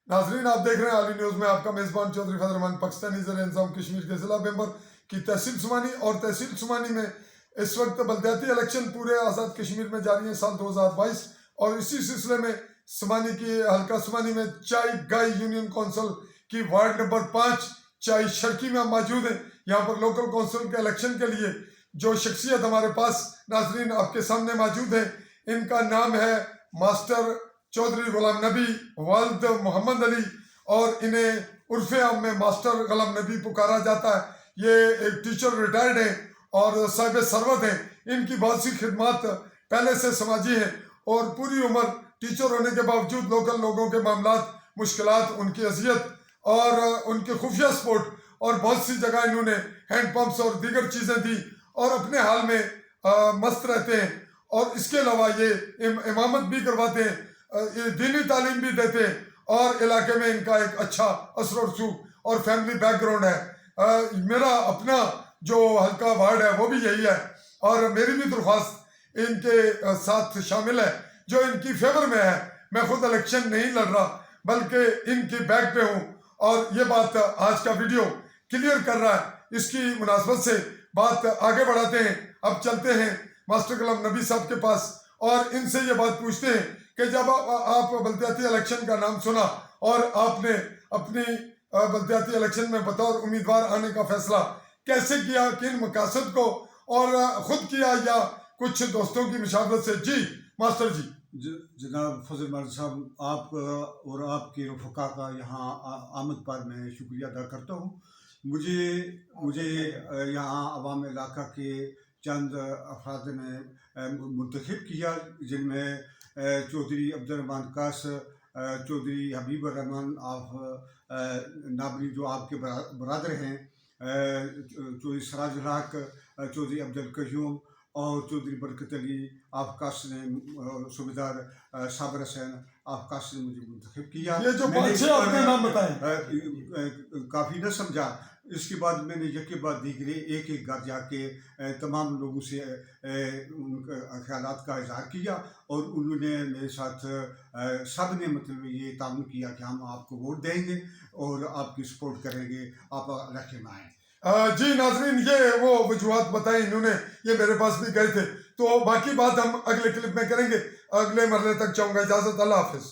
ناظرین آپ دیکھ رہے ہیں عالی نیوز میں آپ کا میزبان چودھری فضل الرحمان پاکستانی زیر انتظام کشمیر کے ضلع ممبر کی تحصیل سمانی اور تحصیل سمانی میں اس وقت بلدیاتی الیکشن پورے آزاد کشمیر میں جاری ہیں سال 2022 اور اسی سلسلے میں سمانی کی حلقہ سمانی میں چائی گائی یونین کونسل کی وارڈ نمبر 5 چائی شرکی میں ہم موجود ہیں. یہاں پر لوکل کونسل کے الیکشن کے لیے جو شخصیت ہمارے پاس ناظرین آپ کے سامنے موجود ہیں ان کا نام ہے ماسٹر چودھری غلام نبی والد محمد علی اور انہیں عرف عام میں ماسٹر غلام نبی پکارا جاتا ہے. یہ ایک ٹیچر ریٹائرڈ ہیں اور صاحب ثروت ہیں. ان کی بہت سی خدمات پہلے سے سماجی ہیں اور پوری عمر ٹیچر ہونے کے باوجود لوکل لوگوں کے معاملات مشکلات ان کی اذیت اور ان کے خفیہ سپورٹ اور بہت سی جگہ انہوں نے ہینڈ پمپس اور دیگر چیزیں دی اور اپنے حال میں مست رہتے ہیں. اور اس کے علاوہ یہ امامت بھی کرواتے ہیں, یہ دینی تعلیم بھی دیتے ہیں اور علاقے میں ان کا ایک اچھا اثر و رسوخ اور فیملی بیک گراؤنڈ ہے. میرا اپنا جو حلقہ وارڈ ہے وہ بھی یہی ہے اور میری بھی درخواست ان کے ساتھ شامل ہے جو ان کی فیور میں ہے. میں خود الیکشن نہیں لڑ رہا بلکہ ان کی بیک پہ ہوں اور یہ بات آج کا ویڈیو کلیئر کر رہا ہے. اس کی مناسبت سے بات آگے بڑھاتے ہیں. اب چلتے ہیں ماسٹر غلام نبی صاحب کے پاس اور ان سے یہ بات پوچھتے ہیں کہ جب آپ بلدیاتی الیکشن کا نام سنا اور آپ نے اپنی بلدیاتی الیکشن میں بطور امیدوار آنے کا فیصلہ کیسے کیا, کن مقاصد کو, اور خود کیا یا کچھ دوستوں کی مشاورت سے؟ جی ماسٹر جی. جناب فضل مرد صاحب, آپ اور آپ کے رفقا کا یہاں آمد پر میں شکریہ ادا کرتا ہوں. مجھے یہاں عوام علاقہ کے چند افراد نے منتخب کیا جن میں چودھری عبدالرحمان کاس, چودھری حبیب الرحمان آف نابری جو آپ کے برادر ہیں, چودھری سراج الحق, چودھری عبدالقیوم اور چودھری برکت علی آف کاس نے, صوبیدار صابر حسین آف کاس نے مجھے منتخب کیا. یہ جو پانچ چھ آپ نے نام بتائے کافی نہ سمجھا. اس کے بعد میں نے یکے بعد دیگرے ایک ایک گھر جا کے تمام لوگوں سے ان خیالات کا اظہار کیا اور انہوں نے میرے ساتھ سب نے مطلب یہ تعاون کیا کہ ہم آپ کو ووٹ دیں گے اور آپ کی سپورٹ کریں گے, آپ الیکشن میں آئیں. جی ناظرین, یہ وہ وجوہات بتائیں انہوں نے, یہ میرے پاس بھی گئے تھے. تو باقی بات ہم اگلے کلپ میں کریں گے. اگلے مرحلے تک چاہوں گا اجازت. اللہ حافظ.